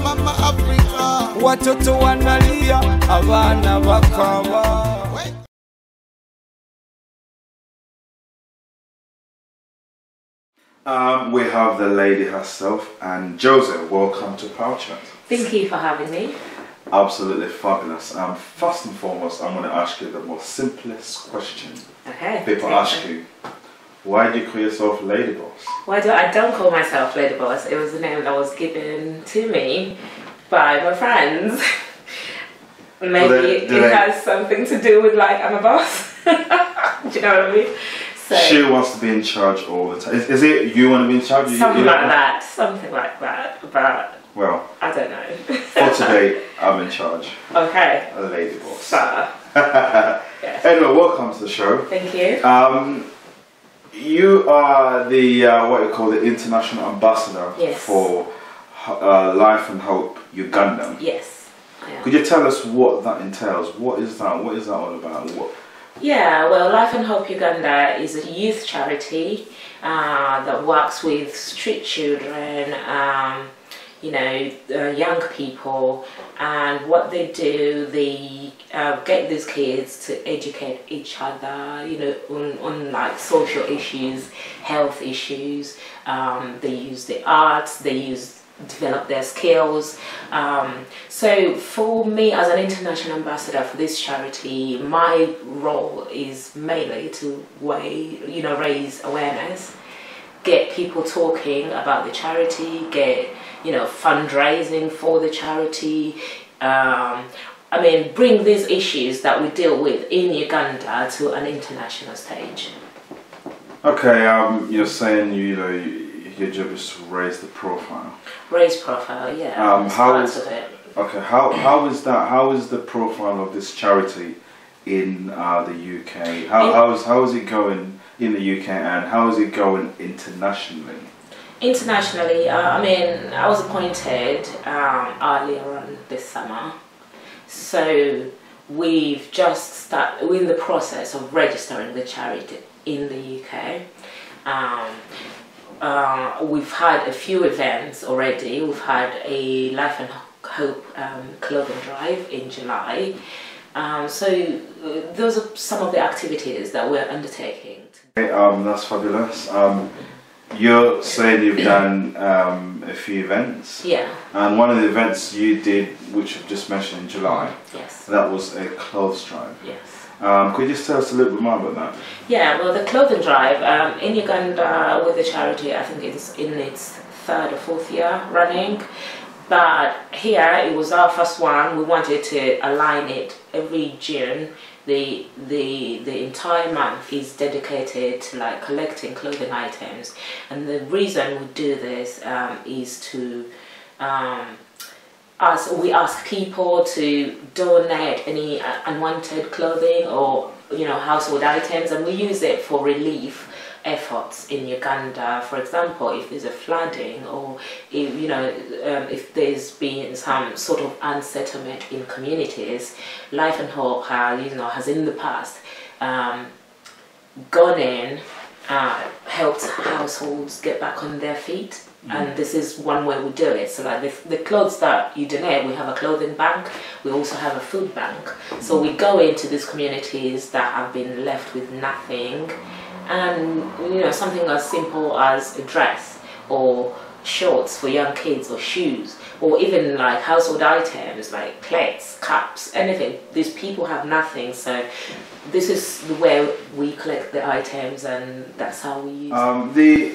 mama Africa. Watoto wanalia, abana bakaba. We have the lady herself, and Jojo, welcome to Power Chat. Thank you for having me. Absolutely fabulous. First and foremost, I'm going to ask you the most simplest question. Okay. People ask you, why do you call yourself Lady Boss? I don't call myself Lady Boss. It was a name that was given to me by my friends. Maybe it has something to do with like I'm a boss. Do you know what I mean? So, she wants to be in charge all the time. Is it you want to be in charge? Something like that. Something like that. But well, I don't know. For today, I'm in charge. Okay. A Lady Boss. Sir. Yes. Anyway, welcome to the show. Thank you. You are the what you call the international ambassador for Life and Hope Uganda. Yes, I am. Could you tell us what that entails? What is that? What is that all about? Yeah, well, Life and Hope Uganda is a youth charity that works with street children, young people, and what they do, they get these kids to educate each other, on like social issues, health issues. They use the arts, develop their skills. So for me as an international ambassador for this charity, my role is mainly to raise awareness, get people talking about the charity, get fundraising for the charity. Bring these issues that we deal with in Uganda to an international stage. Okay, you're saying your job is to raise the profile. Raise profile, yeah. How is the profile of this charity in the UK? How is it going in the UK, and how is it going internationally? Internationally, I was appointed earlier on this summer, so we've just started. We're in the process of registering the charity in the UK. We've had a few events already. We've had a Life and Hope clothing drive in July. So those are some of the activities that we're undertaking. Okay, that's fabulous. You're saying you've done a few events. Yeah. And one of the events you did, which you've just mentioned in July, yes, that was a clothes drive. Yes. Could you just tell us a little bit more about that? Yeah, well, the clothing drive in Uganda with the charity, I think it's in its 3rd or 4th year running. But here, it was our first one. We wanted to align it every June. The entire month is dedicated to like collecting clothing items, and the reason we do this is to we ask people to donate any unwanted clothing or household items, and we use it for relief efforts in Uganda. For example, if there's a flooding, or if there's been some sort of unsettlement in communities, Life and Hope has in the past gone in, helped households get back on their feet. And this is one way we do it. So like the clothes that you donate, we have a clothing bank. We also have a food bank. So we go into these communities that have been left with nothing, and something as simple as a dress or shorts for young kids, or shoes, or even like household items like plates, cups, anything. These people have nothing, so this is the way we collect the items, and that's how we use the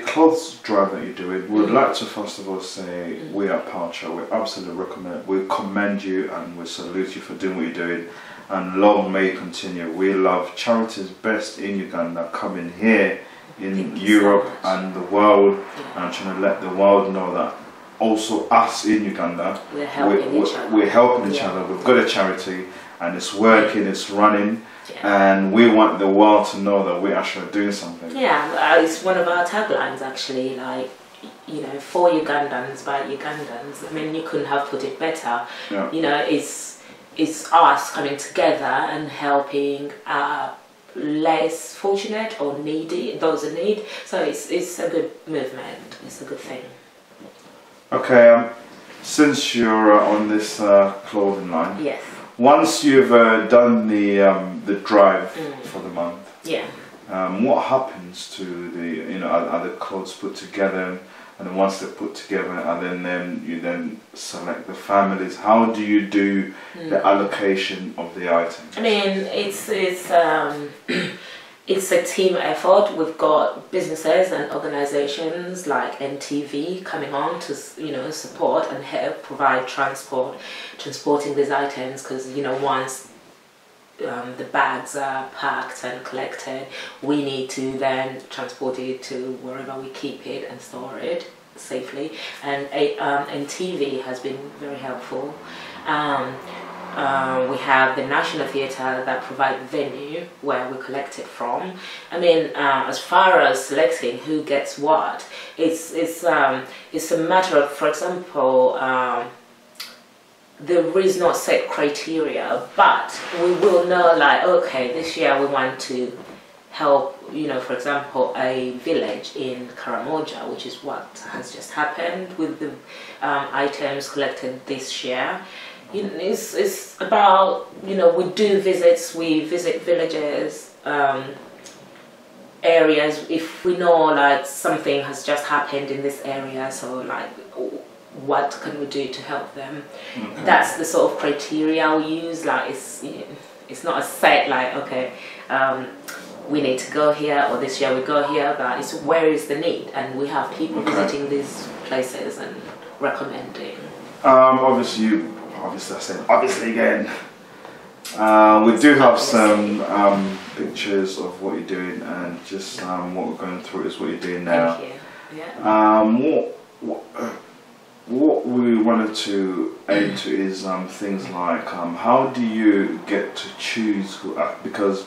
clothes drive that you're doing. We'd like to first of all say we are Power Chat. We absolutely recommend it. We commend you and we salute you for doing what you're doing, and long may it continue. We love charities best in Uganda coming here in Europe and the world, and trying to let the world know that also us in Uganda, we're helping each other. We've got a charity and it's working, it's running, and we want the world to know that we're actually doing something. Yeah, it's one of our taglines actually, like, for Ugandans, by Ugandans. I mean, you couldn't have put it better. Yeah. It's us coming together and helping less fortunate or needy, those in need. So it's a good movement. It's a good thing. Okay, since you're on this clothing line, Yes. once you've done the drive for the month, Yeah. what happens to the are the clothes put together, and then once they're put together, and then you then select the families? How do you do the allocation of the items? I mean, it's a team effort. We've got businesses and organizations like NTV coming on to support and help provide transporting these items, because once the bags are packed and collected, we need to then transport it to wherever we keep it and store it safely. And NTV has been very helpful. We have the National Theatre that provide venue where we collect it from. I mean, as far as selecting who gets what, it's a matter of, for example, there is no set criteria, but we will know, like, okay, this year we want to help, for example, a village in Karamoja, which is what has just happened with the items collected this year. It's about, we do visits, we visit villages, areas, if we know like something has just happened in this area, so like what can we do to help them? Okay. That's the sort of criteria we use. Like it's not a set like, okay, we need to go here, or this year we go here, but it's where is the need, and we have people visiting these places and recommending. Obviously again, we do have some pictures of what you're doing, and just what we're going through is what you're doing now. Thank you. Yeah. What we wanted to aim to is things like how do you get to choose who, because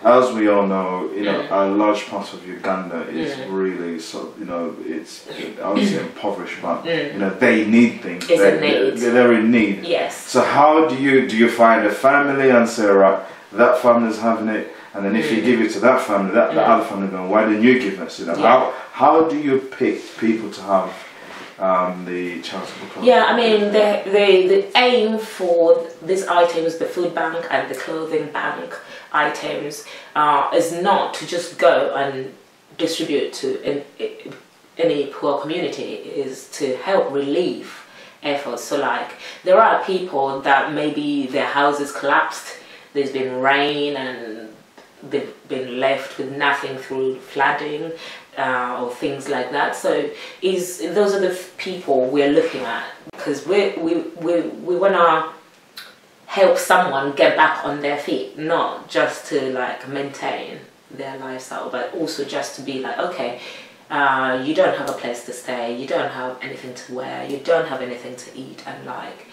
as we all know, a large part of Uganda is really it's I would say impoverished, but they need things. They're in need. Yes. So how do you find a family and say, right, that family's having it, and then if you give it to that family, that the other family going, why didn't you give us to them? How do you pick people to have the charitable club? Yeah, I mean, the aim for these items, the food bank and the clothing bank items, is not to just go and distribute to any poor community, is to help relieve efforts. So like, there are people that maybe their houses collapsed, there's been rain and they've been left with nothing through flooding, or things like that. So those are the people we're looking at, because we want to help someone get back on their feet, not just to like maintain their lifestyle, but also just to be like, okay, you don't have a place to stay, you don't have anything to wear, you don't have anything to eat, and like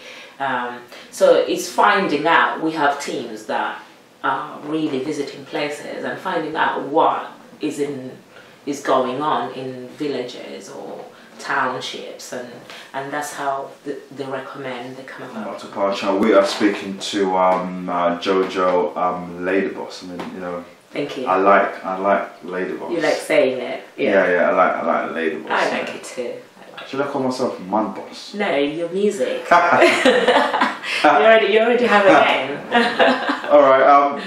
so it's finding out. We have teams that are really visiting places and finding out what is going on in villages or townships, and that's how they recommend they come about. We are speaking to Jojo, Lady Boss. I mean, Thank you. I like Lady Boss. You like saying it? Yeah. I like Lady Boss. I like it too. Should I call myself Man Boss? No, your music. you already have a name. All right.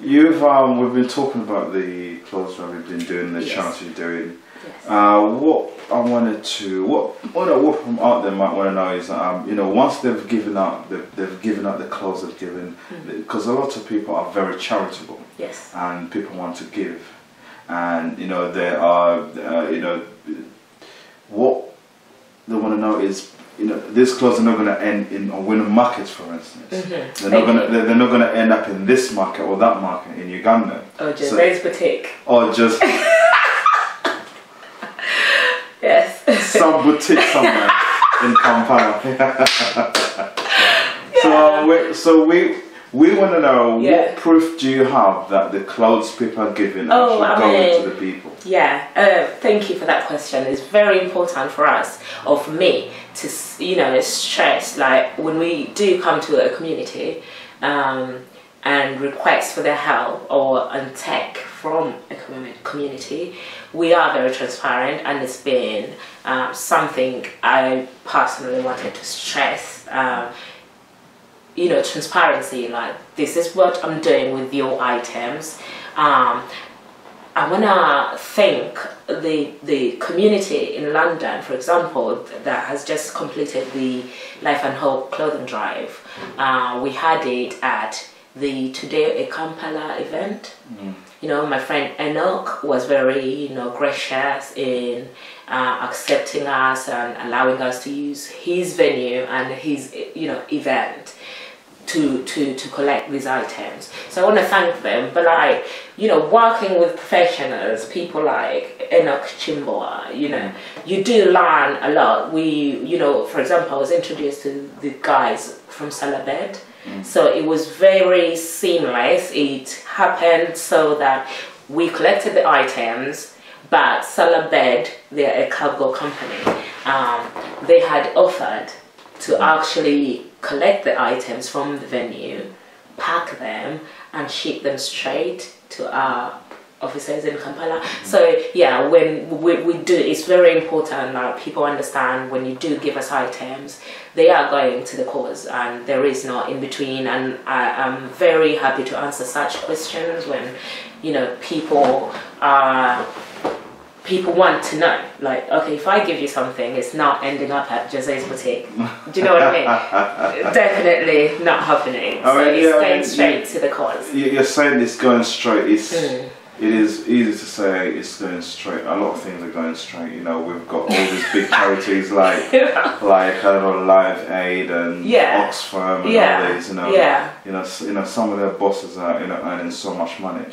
We've been talking about the clothes that we've been doing, the charity you're doing. Yes. What from out there might want to know is once they've given out the clothes they've given, because a lot of people are very charitable. Yes. And people want to give, and there are what they want to know is these clothes are not going to end in a winter market, for instance. They're not going to end up in this market or that market in Uganda. Or just Ray's boutique. Or just yes. Some boutique somewhere in Kampala. So we want to know, what proof do you have that the clothes people are giving actually going to the people? Yeah, thank you for that question. It's very important for us, or for me, to stress, like, when we do come to a community and request for their help and take from a community. We are very transparent, and it's been something I personally wanted to stress. Transparency, like, this is what I'm doing with your items. I want to thank the community in London, for example, that has just completed the Life and Hope clothing drive. We had it at the Today a Kampala event. My friend Enoch was very, gracious in accepting us and allowing us to use his venue and his, event to collect these items. So I want to thank them. But working with professionals, people like Enoch Chimboa, you do learn a lot. For example, I was introduced to the guys from Salabed. So it was very seamless. It happened so that we collected the items, but Salabed, they're a cargo company, they had offered to actually collect the items from the venue, pack them, and ship them straight to our offices in Kampala. So yeah, when we do, it's very important that people understand when you do give us items, they are going to the cause and there is no in between. And I'm very happy to answer such questions when people want to know, like, okay, if I give you something, it's not ending up at Jose's boutique. Do you know what I mean? Definitely not happening. So it's going straight to the cause. You're saying it's going straight. It is easy to say it's going straight. A lot of things are going straight. We've got all these big charities like I don't know, Live Aid and Oxfam and all these. Some of their bosses are earning so much money.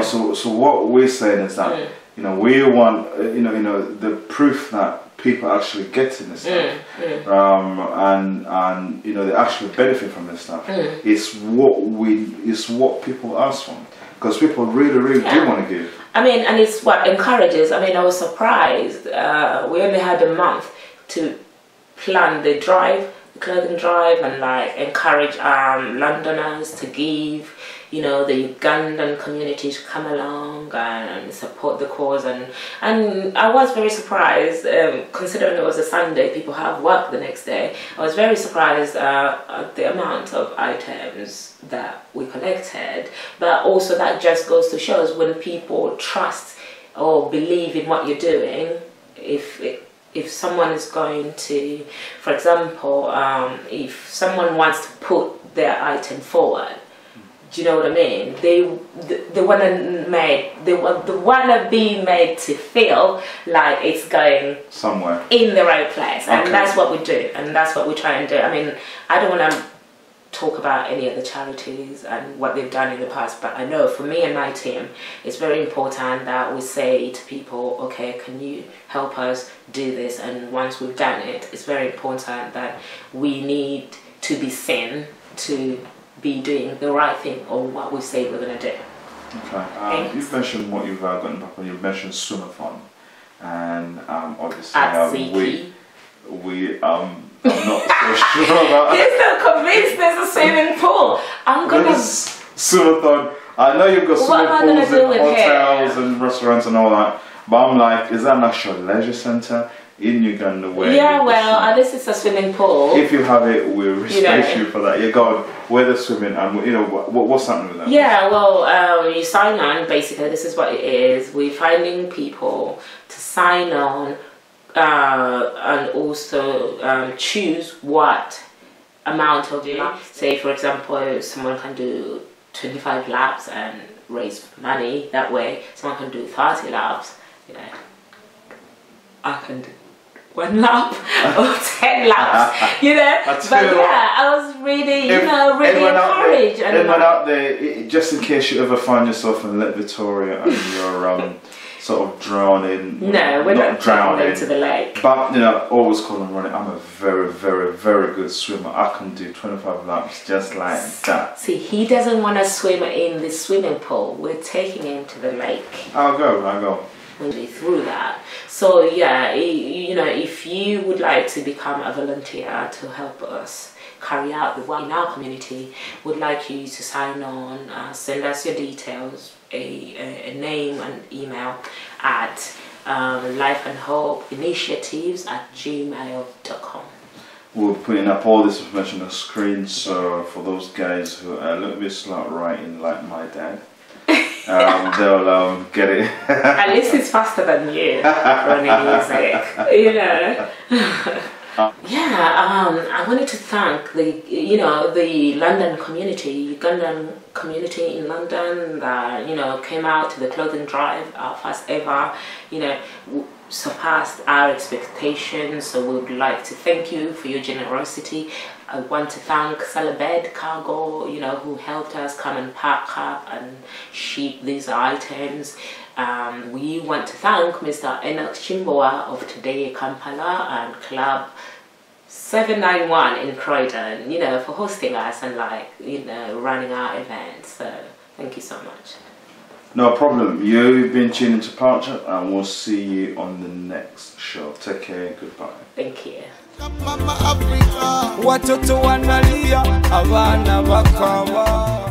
So what we're saying is that we want the proof that people actually getting this stuff, and they actually benefit from this stuff. It's what people ask for. Because people really do want to give. I mean, and it's what encourages. I mean, I was surprised. We only had a month to plan the clothing drive, and encourage Londoners to give. The Ugandan community to come along and support the cause, and I was very surprised, considering it was a Sunday, people have work the next day. I was very surprised at the amount of items that we collected, but also that just goes to show us when people trust or believe in what you're doing. If someone is going to, for example, if someone wants to put their item forward, do you know what I mean? They want to be made to feel like it's going somewhere in the right place, and that's what we do, and that's what we try and do. I mean, I don't want to talk about any of the charities and what they've done in the past, but I know for me and my team, it's very important that we say to people, okay, can you help us do this? And once we've done it, it's very important that we need to be seen to be doing the right thing or what we say we're going to do. Okay. You've mentioned what you've gotten back when. You've mentioned swimathon, and obviously I'm not so sure about. He's not convinced there's a swimming pool. I'm gonna swimathon. I know you've got swimming pools in hotels and restaurants and all that, but I'm like, is that an actual leisure centre in Uganda where? This is a swimming pool. If you have it, we respect you for that. You go where they're swimming, and what's happening with that? You sign on. Basically, this is what it is. We're finding people to sign on, and also choose what amount of laps. Say, for example, someone can do 25 laps and raise money that way. Someone can do 30 laps. I can do 1 lap or 10 laps, I was really, really encouraged. Anyone out there, just in case you ever find yourself in Lake Victoria and you're sort of drowning. No, we're not drowning into the lake. But always call and running. I'm a very, very, very good swimmer. I can do 25 laps just like that. See, he doesn't want to swim in the swimming pool. We're taking him to the lake. I'll go. Through that. So if you would like to become a volunteer to help us carry out the work in our community, would like you to sign on, send us your details, a name and email at lifeandhopeinitiatives@gmail.com. We're putting up all this information on the screen, so for those guys who are a little bit slow at writing like my dad, they'll get it. At least it's faster than you running music, you know. I wanted to thank the London community, Ugandan community in London that came out to the clothing drive, our first ever, surpassed our expectations. So we would like to thank you for your generosity. I want to thank Salabed Cargo, who helped us come and pack up and ship these items. We want to thank Mr. Enoch Chimboa of Today Kampala and Club 791 in Croydon, for hosting us and running our events. So thank you so much. No problem. You've been tuning to Parcher, and we'll see you on the next show. Take care. Goodbye. Thank you. Watoto wanalia, abana bakawa.